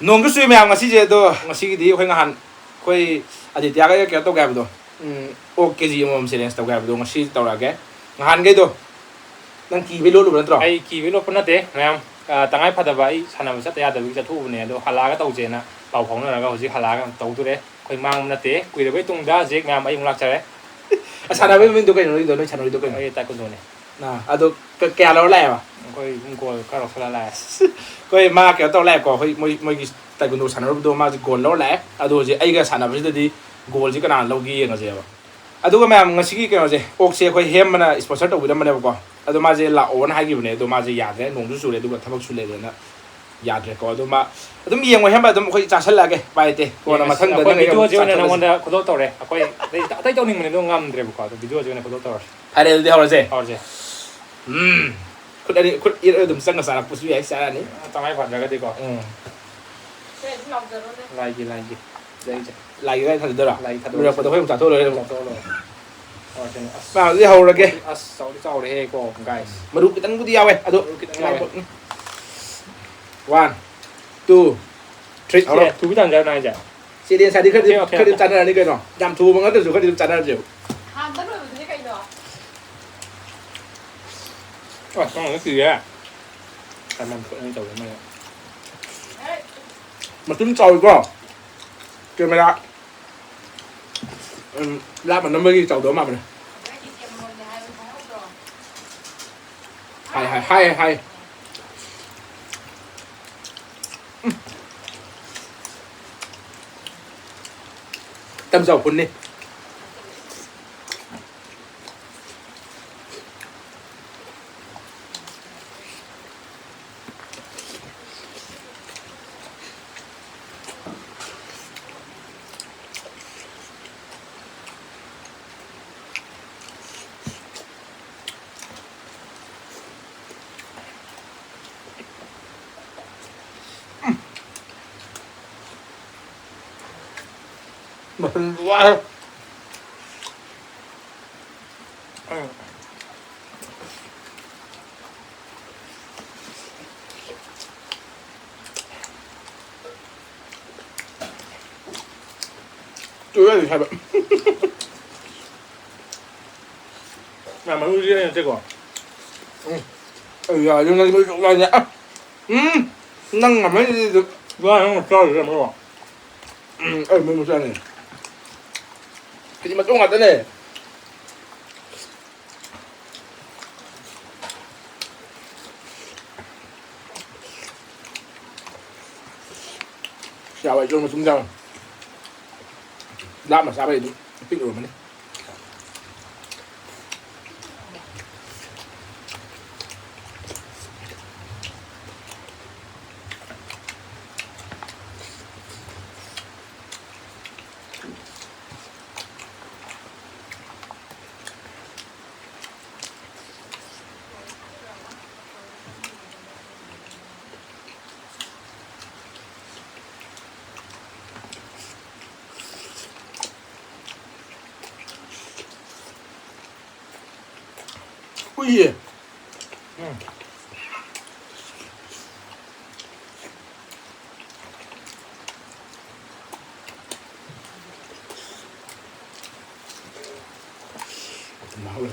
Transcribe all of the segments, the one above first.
nonggu sui me ngasi je do ngasi di khoi ngahan khoi aditya ga ke to ga do o kg mom silence to ga do ngasi to ra ge ngahan ge do nang ki be lo lu na tro ai ki be lo pa na te mayam tangai phadaba ai sanam sa ya da bi cha thu ne do hala ga tau je na pau phong na ga hoji hala ga tau tu re khoi mang na te kui da bai tung da je mayam ai lak cha re sana be min do kai no do chano do kai ai ta ko do ne na ado ke lo la ba khoi ko ka ro sala la khoi ma ke to la ko khoi moi ki ta ko do sana do ma ji gol lo la ado je ai ga sana ba di gol ji kana lo gi nga je ba adu ga mayam ngasi ki ke no je ok se khoi hem na sponsor to bi da ma ne ba ko ado ma je la on ha gi ne do ma je ya ge nong su le do thabak su le na ya de ko do ma adum yeng wa hem ba dum khoi cha sal la ge bai te ko na ma thang da na video je na ngon da ko do to re khoi tai to ning ne do ngam dre ko do video je na ko do to are de hor je hor je khut ari khut ir dum sang sa pu su ya sa ni tangai phad ra ga de ko lai gi lai ga thad da ra lai thad do ko do khoi sa to le to lo ba di hor ge as sau re ko guys ma du kitang bu di yawe ado 1 2 3 Oke, tu kita jangan aja. si điện sai đi khơi đi chăn ra đi cái nó nhằm thu bằng cái từ khơi đi chăn ra chịu Wah, sama cái gì á? Làm cái này tàu này. mà trứng trâu quá kêu mày đã làm mà nó mới đi trâu đó mà mày hay tâm dầu phun đi wow tôi ơi hay vậy Mà uống riêng thế còn. giờ nhưng mà rồi nhá năng mà mấy được Vâng, nó cho được rồi. mình một này cái gì mà tôi ngặt thế này sao vậy cho mà chúng ra làm mà sao vậy thích rồi mà đi ui máu rồi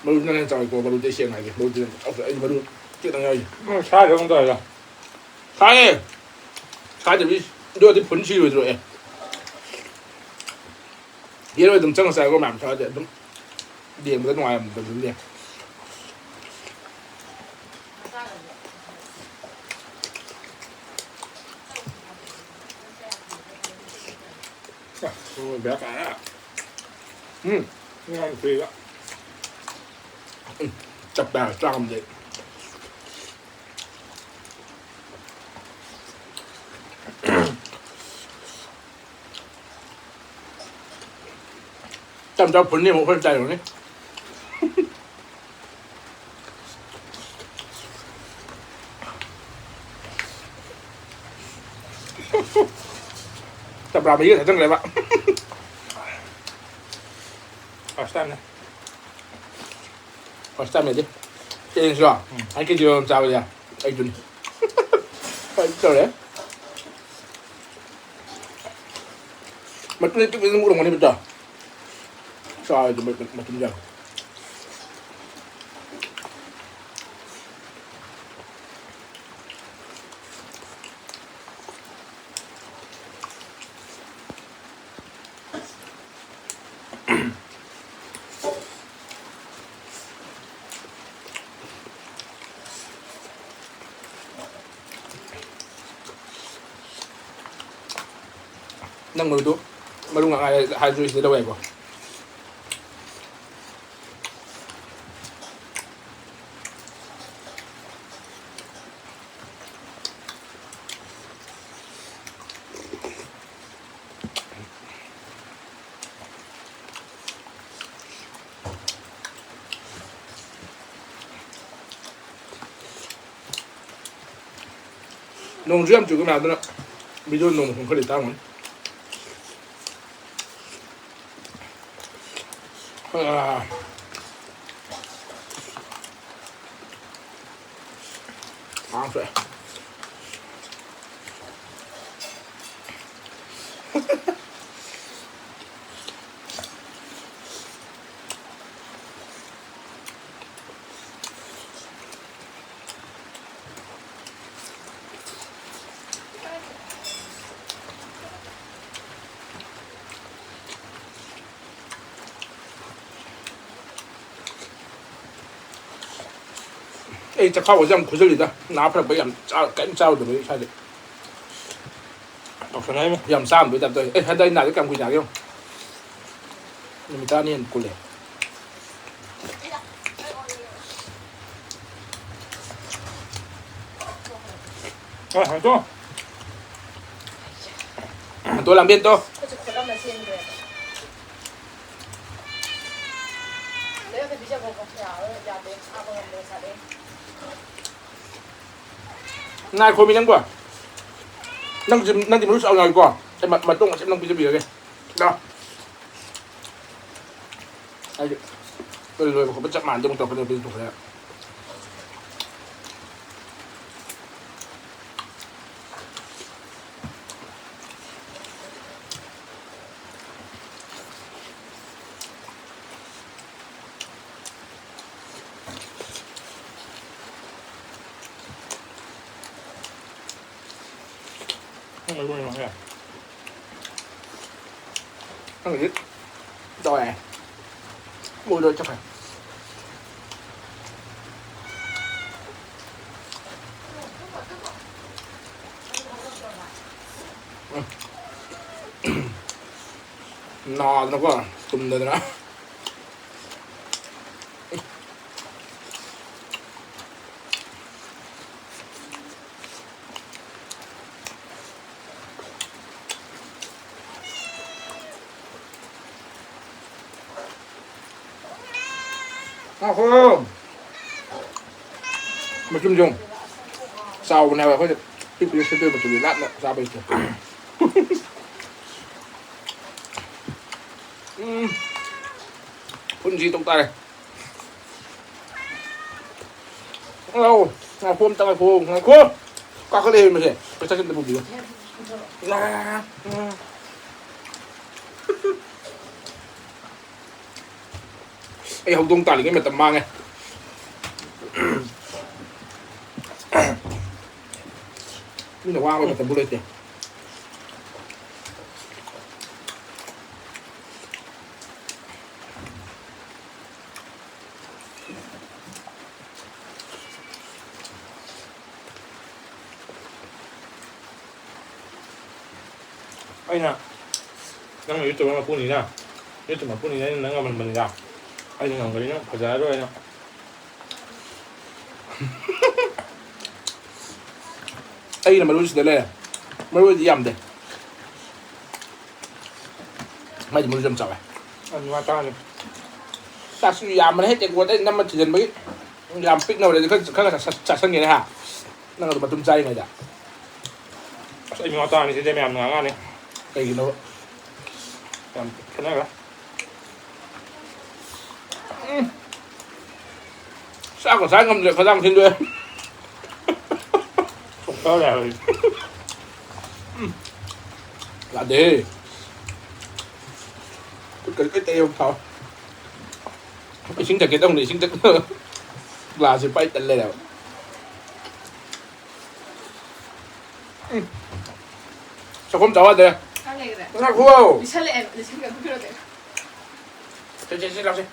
baru nanti cakap kau baru dia share lagi baru dia baru kita tanya lagi Sai được không rồi rồi. khai thì biết đưa đi phun chi rồi đi rồi đừng chân sai có làm sao để đúng điểm cái ngoài mình đừng điểm Ôi, bé cả. Ngon phê đó. chập đà trăm vậy trăm cho phun đi một phân chạy rồi đấy chập ꯆꯝꯄ꯭ꯔꯥ ꯃꯍꯤ ꯊꯛꯆꯟꯈ꯭ꯔꯦꯕ first ꯇꯥꯏꯝꯅꯦ first time ꯂꯩꯗꯤ ꯆꯦꯟꯖ꯭ꯔꯣ ꯑꯩ ꯀꯦꯖꯤ ꯑꯃ ꯆꯥꯕꯁꯦ ꯑꯩꯗꯨꯅꯤ ꯇꯧꯔꯦ ꯃꯇꯨꯡꯗ ꯇꯤꯛ ꯑꯗꯨꯝ ꯎꯔꯝꯒꯅꯤꯕꯗꯣ ꯆꯥꯔꯗꯤ ꯃꯇꯨꯡꯗ ꯅꯪ ꯃꯔꯨꯗꯨ ꯃꯔꯨ ꯉꯥꯛ ꯍꯥꯏꯗ꯭ꯔꯣ ꯁꯤꯗ ꯂꯧ ꯌꯥꯏꯀꯣ ꯅꯣꯡꯁꯨ ꯌꯥꯝ ꯆꯨꯒ ꯃꯌꯥꯝꯗꯨꯅ ꯚꯤꯗꯤꯑꯣ ꯅꯣꯡ ꯃꯈꯣꯟ ꯈꯔꯗꯤ ꯇꯥꯔꯝꯒꯅꯤ ꯁꯣꯛꯑꯦ ꯑꯩ ꯆꯈꯥꯎꯒꯁꯦ ꯌꯥꯝ ꯈꯨꯖꯜꯂꯤꯗ ꯅꯥ ꯐꯔꯛꯄ ꯌꯥꯝ ꯀꯩꯝ ꯆꯥꯔꯨꯗꯕꯒꯤ ꯏꯁꯥꯁꯦ ꯇꯧꯁꯟꯅꯩꯃꯦ ꯌꯥꯝ ꯆꯥꯔꯝꯗꯣꯏ ꯇꯥꯏꯞ ꯇꯧꯋꯦ ꯍꯟꯗꯛ ꯑꯩ ꯅꯥꯗꯦ ꯀꯌꯥꯝ ꯀꯨꯏ ꯅꯥꯒꯦ ꯅꯨꯃꯤꯠ 5 ꯍꯦꯟꯅ ꯀꯨꯜꯂꯦ ꯍꯪꯇꯣ ꯍꯟꯇꯣ ꯂꯥꯡꯕꯦꯟꯇꯣ ꯉꯥꯏꯈꯣꯃꯤ ꯅꯪꯕꯣ ꯅꯪꯗꯤ ꯃꯔꯨ ꯆꯥꯎ ꯌꯥꯎꯏꯀꯣ ꯑꯩ ꯃꯇꯣꯡ ꯃꯆꯦꯠ ꯅꯪ ꯄꯤꯖꯕꯤꯔꯒꯦ ꯂꯥꯛꯑꯣ ꯍꯥꯏꯗꯤ ꯂꯣꯏꯕ ꯈꯣꯠꯄ ꯆꯞ ꯃꯥꯟꯅꯗꯦ ꯑꯃꯨꯛ ꯇꯧꯔꯛꯀꯅꯤ ꯄꯤꯖꯊꯣꯛꯈ꯭ꯔꯦ Ăn ít rồi này mua đôi chắc phải no nó quá tùm rồi đó không mà chung chung sau này phải tiếp tục sẽ một chút lát nữa ra bây giờ phun gì trong tay đâu ngà phun tao ngà phun qua cái đêm mà gì cái chắc cái bụng gì là ai không tung tải cái mà tầm mang này nhưng mà qua mà tầm bút lên tiền ꯑꯩꯅ ꯅꯪꯅ YouTube ꯃꯄꯨꯅꯤꯅ YouTube ꯃꯄꯨꯅꯤꯅ ꯑꯩꯅ ꯅꯪ ꯉꯝꯍꯟꯕꯅꯤꯗ ꯑꯩꯅ ꯉꯝꯒꯅꯤ ꯅꯪ ꯐꯖꯔꯔꯣꯏꯅ ꯑꯩꯅ ꯃꯔꯨꯁꯤꯗ ꯂꯩꯔꯦ ꯃꯔꯨꯗꯤ ꯌꯥꯝꯗꯦ ꯃꯥꯏꯗꯤ ꯃꯔꯨ ꯌꯥꯝ ꯆꯥꯎꯋꯦ ꯉꯥ ꯇꯥꯅꯤ ꯆꯥꯛꯁꯨ ꯌꯥꯝꯕꯅ ꯍꯦꯛ ꯇꯦꯡꯀꯣꯠ ꯑꯩ ꯅꯝꯃ ꯊꯤꯖꯤꯟꯕꯒꯤ ꯌꯥꯝ ꯄꯤꯛꯅꯕꯗꯤ ꯈꯔ ꯆꯥꯁꯟꯒꯦꯅꯦ ꯍꯥ ꯅꯪ ꯑꯗꯨ ꯃꯇꯨꯡ ꯆꯥꯔꯤꯉꯩꯗ ꯑꯁ ꯑꯩ ꯉꯥ ꯇꯥꯅꯤ ꯁꯤꯗꯤ ꯃꯌꯥꯝ ꯉꯥꯡꯉꯥꯅꯤ ꯀꯩꯒꯤꯅꯣ ꯌꯥꯝ ꯈꯦꯠꯅꯔꯦ ꯆꯥꯛꯀ ꯆꯥ ꯉꯝꯗ꯭ꯔꯦ ꯈꯗꯥꯡ ꯊꯤꯟꯗꯣꯛꯑꯦ ꯁꯣꯛꯇꯧꯔꯦ ꯍꯥꯏꯕ ꯌꯥꯗꯦ ꯈꯨꯠꯀ ꯂꯣꯏ ꯇꯩꯕ ꯐꯥꯎ ꯏꯁꯤꯡ ꯊꯛꯀꯦ ꯇꯧꯅꯤ ꯏꯁꯤꯡ ꯊꯛ ꯒ꯭ꯂꯥꯁꯁꯦ ꯄꯥꯏ ꯇꯟ ꯂꯩꯔꯦꯕ ꯆꯥꯛꯈꯨꯝ ꯆꯥꯎ ꯌꯥꯗ꯭ꯔꯦ ꯉꯥꯏꯈꯣ ꯁꯤ ꯂꯥꯎꯁꯦ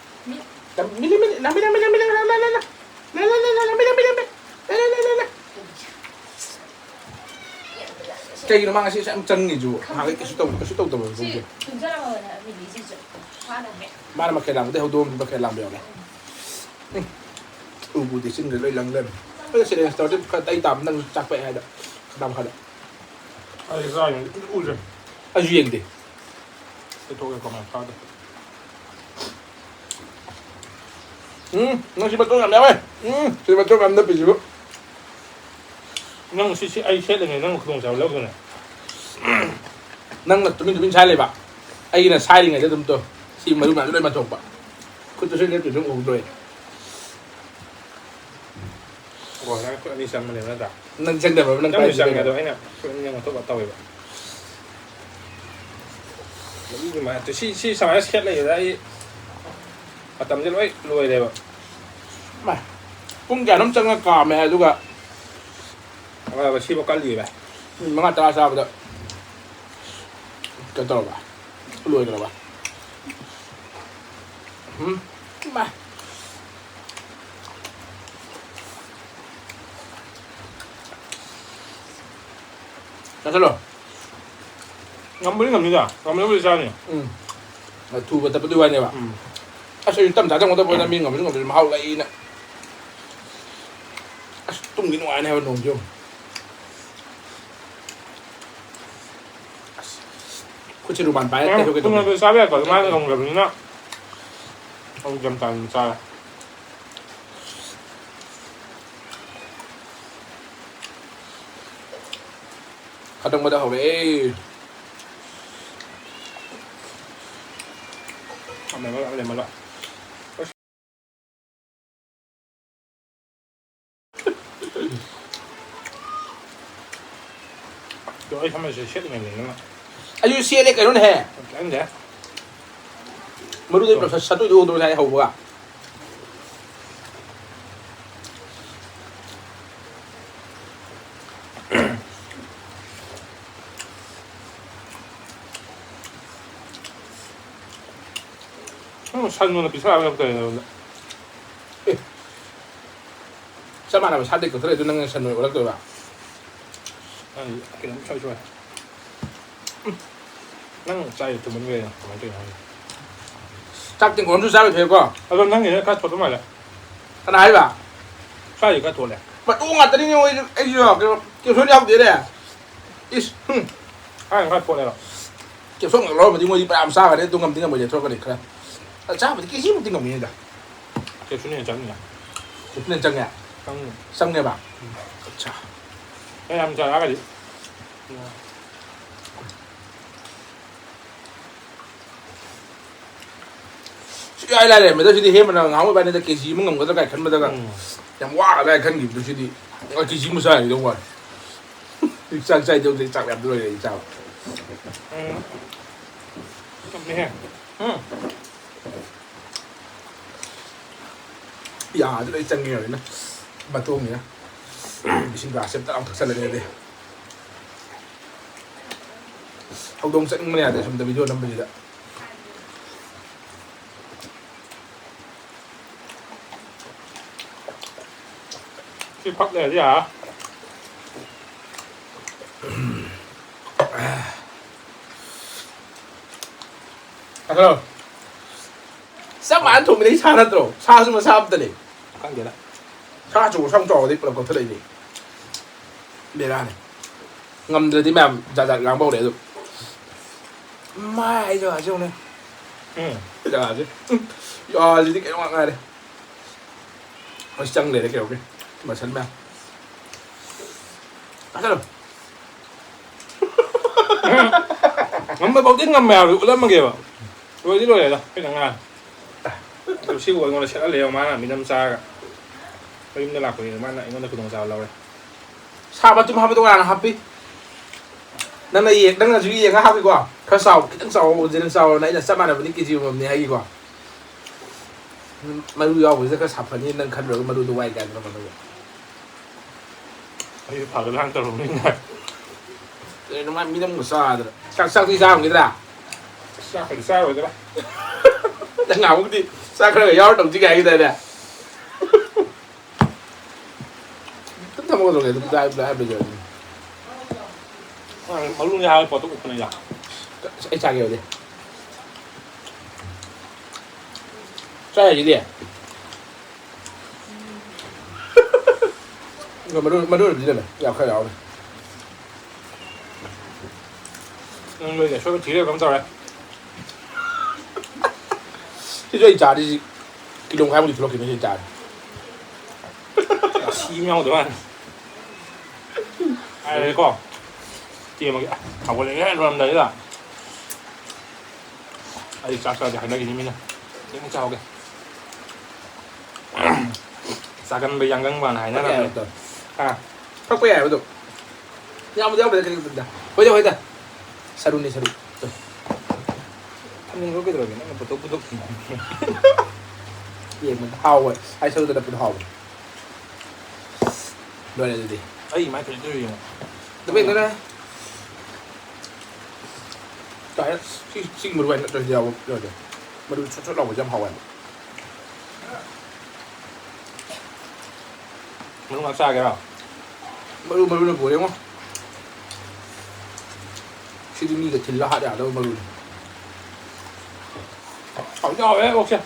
ꯀꯩꯒꯤꯅꯣ ꯃꯥ ꯉꯁꯤ ꯌꯥꯝ ꯆꯪꯉꯤꯁꯨ ꯅꯍꯥꯟꯒꯩ ꯀꯩꯁꯨ ꯇꯧꯗꯕ ꯐꯧꯗꯦ ꯃꯥꯅ ꯃꯈꯦꯜ ꯂꯥꯡꯕꯗꯩ ꯍꯧꯗꯣꯡ ꯃꯈꯦꯜ ꯂꯥꯡꯕ ꯌꯥꯎꯔꯦ ꯎꯕꯨꯗꯤ ꯆꯤꯟꯒ ꯂꯣꯏ ꯂꯪꯗꯔꯦ ꯑꯩ ꯁꯤꯔꯦꯟꯁ ꯇꯧꯔꯗꯤ ꯈꯔ ꯇꯩ ꯇꯥꯕ ꯅꯪ ꯆꯥꯛꯄꯛꯑꯦ ꯍꯥꯏꯗ ꯈꯗꯥꯡ ꯃꯈꯥꯗ ꯑꯩ ꯆꯥꯏꯅꯦ ꯎꯗ꯭ꯔꯦ ꯑꯩꯁꯨ ꯌꯦꯡꯗꯦ ꯇꯩꯊꯣꯛꯑꯒꯦ ꯀꯃꯥꯏꯅ ꯆꯥꯗꯦ ꯅꯪ ꯁꯤ ꯃꯇꯣꯡ ꯌꯥꯝ ꯌꯥꯎꯋꯦ ꯁꯤ ꯃꯇꯣꯡ ꯌꯥꯝ ꯅꯞꯄꯤꯁꯤꯕꯨ ꯅꯪ ꯁꯤ ꯑꯩ ꯁꯦꯠꯂꯤꯉꯩ ꯅꯪ ꯈꯨꯗꯣꯡꯆꯥꯕ ꯂꯧꯗꯣꯏꯅꯦ ꯅꯪꯅ ꯇꯨꯃꯤꯟ ꯁꯥꯏ ꯂꯩꯕ ꯑꯩꯒꯤꯅ ꯁꯥꯏꯔꯤꯉꯩꯗ ꯑꯗꯨꯝ ꯇꯧ ꯁꯤ ꯃꯔꯨ ꯃꯌꯥꯝꯁꯨ ꯂꯣꯏ ꯃꯟꯊꯣꯛꯄ ꯈꯨꯠꯇꯨꯁꯨ ꯂꯦꯞꯇꯨ ꯑꯗꯨꯝ ꯎꯍꯧꯗꯣꯏ ꯑꯣ ꯅꯪ ꯈꯨꯠ ꯑꯅꯤ ꯆꯪꯕꯅꯦꯕ ꯅꯠꯇ꯭ꯔꯥ ꯅꯪ ꯆꯪꯗꯕ꯭ꯔꯕ ꯅꯪ ꯆꯪꯕꯨꯗꯤ ꯄꯥꯏꯁꯤ ꯆꯪꯉꯦ ꯀꯩꯅꯣ ꯑꯗꯣ ꯑꯩꯅ ꯈꯨꯠ ꯑꯅꯤ ꯑꯃꯨꯛ ꯇꯧꯋꯦꯕ ꯑꯗꯨꯃꯥꯏꯅ ꯁꯤ ꯁꯨꯃꯥꯏꯅ ꯁꯦꯠ ꯂꯩꯕꯗ ꯑꯩ ꯃꯇꯝꯁꯦ ꯂꯣꯏ ꯂꯣꯏꯔꯦꯕ ꯄꯨꯡ ꯀꯌꯥꯅꯣꯝ ꯆꯪꯉ ꯀꯥꯝꯃꯦ ꯑꯗꯨꯒ ꯁꯤꯐꯥꯎ ꯀꯜꯂꯤꯕ ꯃꯤꯅꯤꯠ 5-10 ꯆꯥꯕꯗ ꯀꯩꯅꯣ ꯇꯧꯔꯕ ꯂꯣꯏꯈ꯭ꯔꯕ ꯆꯠꯂꯣ ꯉꯝꯕꯨꯗꯤ ꯉꯝꯅꯤꯗ ꯉꯝꯅꯕꯨꯗꯤ ꯆꯥꯅꯤ ꯊꯨꯕ ꯇꯞꯄꯗꯨꯏ ꯋꯥꯅꯦꯕ ꯑꯁ ꯑꯩ ꯇꯞ ꯇꯥ ꯆꯪꯒꯗꯕ ꯑꯣꯏꯅ ꯃꯤ ꯉꯝꯁꯨ ꯉꯝꯗ꯭ꯔꯁꯨ ꯃꯍꯥꯎ ꯂꯩꯅ ꯑꯁ ꯇꯨꯝꯒꯤ ꯅꯨꯡꯉꯥꯏꯅꯤ ꯍꯥꯏꯕ ꯅꯣꯡꯁꯤ ꯈꯨꯠꯁꯤ ꯔꯨꯃꯥꯟ ꯄꯥꯏꯔ ꯇꯩꯊꯣꯛꯀꯦ ꯇꯧꯕꯅꯦ ꯊꯨꯅ ꯆꯥꯕ ꯌꯥꯏꯀꯣ ꯑꯗꯨꯃꯥꯏꯅ ꯉꯝꯈ꯭ꯔꯕꯅꯤꯅ ꯍꯧꯖꯤꯛ ꯌꯥꯝ ꯇꯥꯅ ꯆꯥꯔꯦ ꯈꯗꯪꯕꯗ ꯍꯧꯔꯛꯑꯦ ꯂꯩꯃꯜꯂꯣ ꯑꯩ ꯊꯝꯃꯁꯦ ꯁꯦꯠꯂꯤꯉꯩꯗ ꯅꯪꯅ ꯑꯩꯁꯨ ꯁꯦꯠꯂꯦ ꯀꯩꯅꯣꯅꯦꯍꯦ ꯈꯪꯗꯦ ꯃꯔꯨꯗꯩ ꯄꯨꯂꯞ ꯁꯠꯇꯣꯏꯗꯣ ꯎꯗ꯭ꯔꯣ ꯉꯁꯥꯏ ꯍꯧꯕꯒ ꯁꯟꯅ ꯄꯤꯊꯛꯑꯒ ꯇꯧꯔꯤꯅꯦ ꯆꯞ ꯃꯥꯟꯅꯕ ꯁꯥꯗꯩ ꯀꯛꯊꯔꯛꯏꯗꯣ ꯅꯪꯅ ꯁꯟ ꯑꯣꯏ ꯑꯣꯜꯂꯛꯇꯣꯏꯕ ꯀꯩꯅꯣꯝ ꯁꯣꯏ ꯅꯪ ꯆꯥꯏ ꯇꯨꯝꯃꯟꯕꯩꯔ ꯀꯃꯥꯏꯅ ꯇꯧꯔꯤꯅꯣ ꯈꯪꯗꯦ ꯆꯥꯛ ꯇꯦꯡꯀꯣꯠ ꯑꯃꯁꯨ ꯆꯥꯔꯣꯏ ꯊꯣꯛꯑꯦꯀꯣ ꯑꯗꯣ ꯅꯪꯒꯤꯅ ꯈꯔ ꯊꯣꯠꯄ ꯃꯥꯜꯂꯦ ꯀꯅꯥ ꯍꯥꯏꯕ ꯁ꯭ꯋꯥꯏꯗꯤ ꯈꯔ ꯊꯣꯠꯂꯦ ꯃꯇꯣꯡ ꯉꯥꯛꯇꯅꯤꯅꯦ ꯑꯩꯁꯨ ꯀꯦꯞꯁꯣꯟ ꯌꯥꯎꯗꯦꯅꯦ ꯏꯁ ꯈꯔ ꯊꯣꯠꯂꯦꯕ ꯀꯦꯞꯁꯣꯟ ꯉꯛ ꯂꯧꯔꯝꯃꯗꯤ ꯃꯣꯏꯗꯤ ꯃꯌꯥꯝ ꯆꯥꯈ꯭ꯔꯅꯤ ꯑꯗꯨ ꯉꯝꯗꯤ ꯉꯝꯃꯣꯏ ꯂꯦꯊꯣꯔꯛꯀꯅꯤ ꯈꯔ ꯆꯥꯕꯗꯤ ꯀꯦꯖꯤꯃꯨꯛꯇꯤ ꯉꯝꯅꯤꯗ ꯀꯦꯞꯁꯨꯟ ꯍꯦꯟꯅ ꯆꯪꯅꯤꯅ ꯀꯦꯞꯁꯨꯟ ꯆꯪꯉꯦ ꯆꯪꯉꯦꯕ ꯑꯠꯆꯥ ꯌꯥꯝ ꯆꯥꯔꯛꯑꯒꯗꯤ ꯁꯨꯛꯂꯥꯏ ꯂꯩꯔꯝꯃꯦꯗ ꯁꯤꯗꯤ ꯍꯦꯟꯕꯅ ꯉꯍꯥꯟꯃꯨꯛ ꯏꯕꯥꯅꯤꯗ ꯀꯦꯖꯤ ꯑꯃ ꯉꯝꯒꯗ꯭ꯔꯥ ꯀꯥꯏ ꯈꯟꯕꯗꯒ ꯌꯥꯝ ꯋꯥꯒꯗ꯭ꯔꯥ ꯍꯥꯏ ꯈꯟꯈꯤꯕꯗꯨ ꯁꯤꯗꯤ ꯀꯦꯖꯤ ꯑꯃ ꯆꯥꯈꯤꯗꯧ ꯋꯥꯅꯤ ꯆꯥꯛ ꯆꯥꯏꯗꯧꯗꯩ ꯆꯥꯛ ꯌꯥꯝ ꯂꯣꯏꯔꯦ ꯑꯩ ꯆꯥꯕ ꯌꯥꯗ ꯂꯣꯏ ꯆꯪꯉꯦꯕꯅꯤꯅ ꯃꯇꯣꯡꯅꯤꯅ ꯏꯁꯤꯡ ꯒ꯭ꯂꯥꯁ ꯑꯝꯇ ꯂꯥꯎ ꯊꯛꯆꯜꯂꯅꯤ ꯑꯗꯩ ꯍꯧꯗꯣꯡ ꯆꯠꯅꯤꯡꯕꯅ ꯌꯥꯗ꯭ꯔꯦ ꯁꯣꯝꯗ ꯚꯤꯗꯤꯑꯣ ꯅꯝꯕꯁꯤꯗ ꯁꯤ ꯐꯛ ꯂꯩꯔꯗꯤ ꯌꯥꯔ ꯑꯗꯣ ꯆꯞ ꯃꯥꯟꯅ ꯊꯣꯡꯃꯤꯟꯅꯩ ꯁꯥ ꯅꯠꯇ꯭ꯔꯣ ꯁꯥꯁꯨ ꯃꯁꯥ ꯑꯝꯇꯅꯤ ꯈꯪꯗꯦꯗ ꯁꯥ ꯑꯆꯧꯕ ꯁꯥ ꯆꯥꯎꯕꯗꯩ ꯄꯨꯂꯞ ꯀꯛꯊꯠꯂꯛꯏꯅꯤ ꯕꯦꯔꯥꯅꯤ ꯉꯝꯗ꯭ꯔꯗꯤ ꯃꯌꯥꯝ ꯖꯥꯠ ꯖꯥꯠ ꯉꯥꯡꯕ ꯍꯧꯔꯛꯑꯦ ꯑꯗꯨ ꯃꯥꯏ ꯖꯒꯥꯁꯤ ꯌꯦꯡꯉꯨꯅꯦ ꯖꯒꯥꯁꯤ ꯌꯥꯁꯤꯗꯤ ꯀꯩꯅꯣ ꯉꯥꯛ ꯉꯥꯏꯔꯦ ꯃꯁꯤ ꯆꯪ ꯂꯩꯔꯦ ꯀꯩꯗꯧꯒꯦ ꯃꯁꯜ ꯃꯌꯥꯝ ngắm bao tiếng ngắm mèo được lắm mà kìa rồi chứ rồi đó cái thằng nào tôi siêu rồi ngon là sẽ leo mà mình năm xa cả tôi im lạc rồi mà lại ngon là cứ đồng sao lâu rồi 사바 좀 하면 동안 하피 나는 이 나는 주기 얘가 하기 과 그래서 그냥 싸워 이제는 싸워 나이는 싸만 하면 이게 지금 없네 하기 과 마루야 왜 저거 사판이 난 칸으로 마루도 와이 가는 거 말고 이 밥을 한 떨어 먹는 거 정말 믿음 못 싸더라 싹싹이 싸운 게더라 싹을 싸워 되라 đang ngầu cái đi sao cái này gió đồng chí gầy cái này nè tính thăm con rồi đây bây giờ ở luôn nhà bỏ tủ này là ấy sao kiểu đi sao là gì đi rồi mà đưa được gì đây này giàu khai giàu này người để số chỉ được không sao đấy cái gì trả đi cái đồng hai mươi kilo cái gì trả xí nhau đúng không ai đấy con thì mà học cái này làm đấy là ai chắc sao thì hành cái gì mình thế không sao kìa sao cần bây giờ cần vào này nó là à không phải vậy đâu nhau bây giờ cái gì bây giờ 사루네 사루 하는 거 그대로 그냥 부득부득 얘는 하워 아이 서로 다 하워 너네들이 ấy máy thuyền tôi nó biết nữa đấy cái xin một quen rồi giàu rồi màดูชุดเราจะhawo muốn làm sao cái nào màดูnó buồn không 시드니가 딜러 하지 않아 말로 야 왜 혹시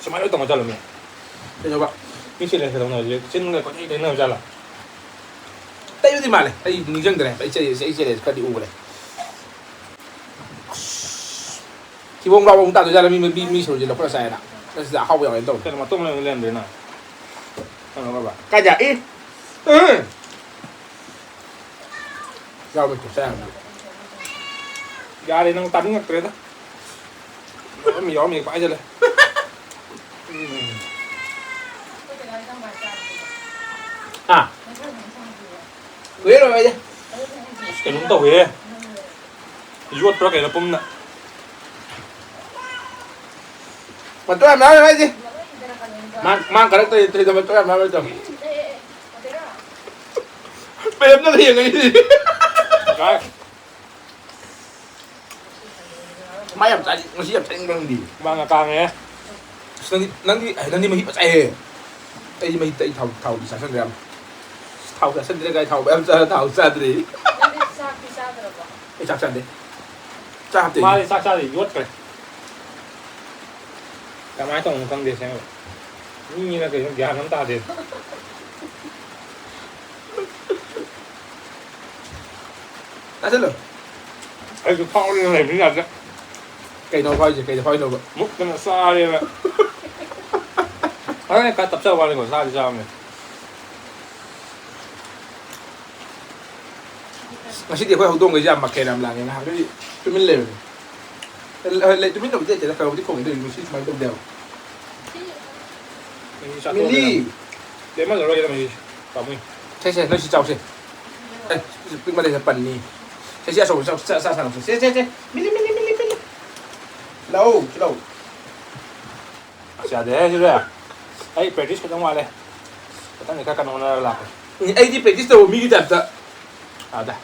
정말 어떤 거 잘라면 để cho bạn 미실에서 동네 이제 찍는 거 거기 되는 거 잘라 tay đi mà này tay người dân này tay chơi cái đi u này thì bông đâu bông ta tôi ra là mi sầu gì là có sai nào nó sẽ hao vào đến đâu thế mà tôm lên đến nào không các bạn cái gì ít rau mình sai gà đi nó tắn ngắt đấy đó gió mình phải ra đây à biết rồi vậy cái đúng tàu về ruột ra cái nó bung nè mà tôi làm nói gì mang cái đó thì tôi làm nói bây giờ em nó thiền cái gì cái máy làm trái nó chỉ làm trái năng gì mang càng nghe năng đi mà hít chạy đây mà hít tay thầu đi sản xuất ra thầu sản xuất ra cái thầu em ra thầu ra đi chắc chắn đấy chắc thì mai sao thì ruột rồi cả máy tổng con để xem như là cái gà nắm ta thì đã chết rồi cái thau này làm thế nào chứ cây nó phơi nó múc cái nó xa đi vậy cái cá tập sâu vào này còn xa thì sao này mà xin tiền quay hậu tung người ra mặc kệ làm cái hàng cái tụi mình lều lại tụi mình đầu tiên chỉ là cầuที่cùng đường mình xin mang đồng đều mình đi để mà rồi là mình bảo mình xe nó chỉ trâu xe bên bên đây là bẩn đi xe sổ xa xe mình lâu chứ đâu chả để chứ đấy ấy practice cái trong ngoài đây cái này các nó làm ấy đi practice đâu mình cái tập à đây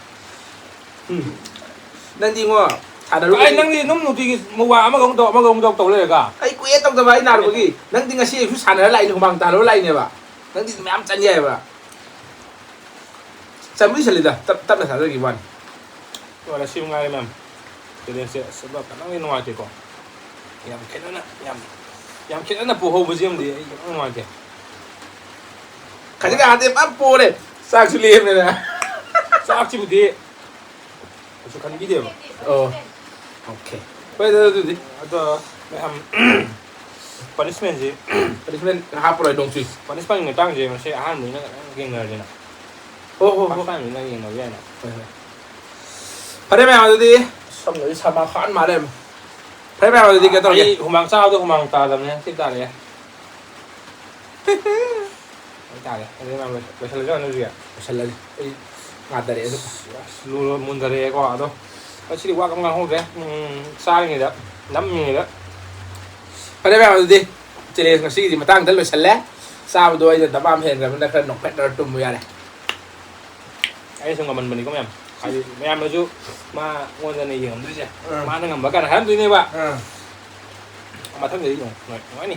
nên đi mua thà đâu anh đang đi nung thì mua vào mà không tàu lên cả ấy quên tông tao vậy nào được cái nên đi ngay xe cứ sàn ở lại được bằng ta nó lại này bà nên đi mẹ ăn chân nhẹ bà sao mới xử lý được tập là sao được cái vấn gọi là siêu ngay mà cho nên sẽ là nó bên ngoài thì còn nhầm cái đó là phù hợp với riêng thì ở ngoài kìa cái gì cả thêm apple này sang xử lý này nè sao chỉ một tí số khăn cái điều ok bây giờ gì đó mẹ làm punishment gì punishment hap rồi đồng chí punishment người tăng gì mà sẽ ăn mình nó cái người gì nào ꯍꯣ ꯍꯣ ꯍꯣ ꯄꯥꯛꯄꯥꯟꯅ ꯌꯦꯡꯅꯕ ꯌꯥꯏꯅ ꯐꯔꯦ ꯃꯌꯥꯝ ꯑꯗꯨꯗꯤ ꯁꯣꯝꯗꯗꯤ ꯁꯥꯃ ꯈꯥꯟ ꯃꯥꯜꯂꯦ ꯐꯔꯦ ꯃꯌꯥꯝ ꯑꯗꯨꯗꯤ ꯀꯩ ꯇꯧꯔꯒꯦ ꯑꯩ ꯍꯨꯃꯥꯡ ꯆꯥꯕꯗꯣ ꯍꯨꯃꯥꯡ ꯇꯥꯗꯕꯅꯦ ꯁꯤ ꯇꯥꯔꯦ ꯇꯥꯔꯦ ꯑꯗꯨ ꯂꯣꯏꯁꯤꯜꯂꯁꯤ ꯍꯧꯖꯤꯛ ꯂꯣꯏꯁꯤꯜꯂꯁꯤ ꯑꯩ ꯉꯥꯗꯔꯦ ꯑꯗꯨ ꯂꯨ ꯃꯨꯟꯊꯔꯛꯑꯦꯀꯣ ꯑꯗꯣ ꯉꯁꯤꯗꯤ ꯋꯥ ꯑꯃ ꯉꯥꯡꯍꯧꯗ꯭ꯔꯦ ꯆꯥꯔꯤꯉꯩꯗ ꯅꯝꯃꯤꯉꯩꯗ ꯐꯔꯦ ꯃꯌꯥꯝ ꯑꯗꯨꯗꯤ ꯆꯦꯂꯦꯟꯖ ꯉꯁꯤꯒꯤꯗꯤ ꯃꯇꯥꯡꯗ ꯂꯣꯏꯁꯤꯜꯂꯦ ꯆꯥꯕꯗꯣ ꯑꯩꯅ ꯗꯕꯥ ꯑꯃ ꯍꯦꯟꯈ꯭ꯔꯕꯅꯤꯅ ꯈꯔ ꯅꯣꯛꯐꯦꯠꯅꯔ ꯇꯨꯝꯕ ꯌꯥꯔꯦ ꯑꯩꯁꯨ ꯉꯝꯃꯟꯕꯅꯤꯀꯣ ꯃꯌꯥꯝ ꯍꯥꯏꯗꯤ ꯃꯌꯥꯝꯅꯁꯨ ꯃꯉꯣꯟꯗꯅ ꯌꯦꯡꯉꯝꯗꯣꯏꯁꯦ ꯃꯥꯅ ꯉꯝꯕ ꯀꯥꯟꯗ ꯍꯥꯏꯔꯝꯗꯣꯏꯅꯦꯕ ꯃꯊꯪꯗꯗꯤ ꯌꯦꯡꯉꯣ ꯅꯨꯡꯉꯥꯏꯅꯤ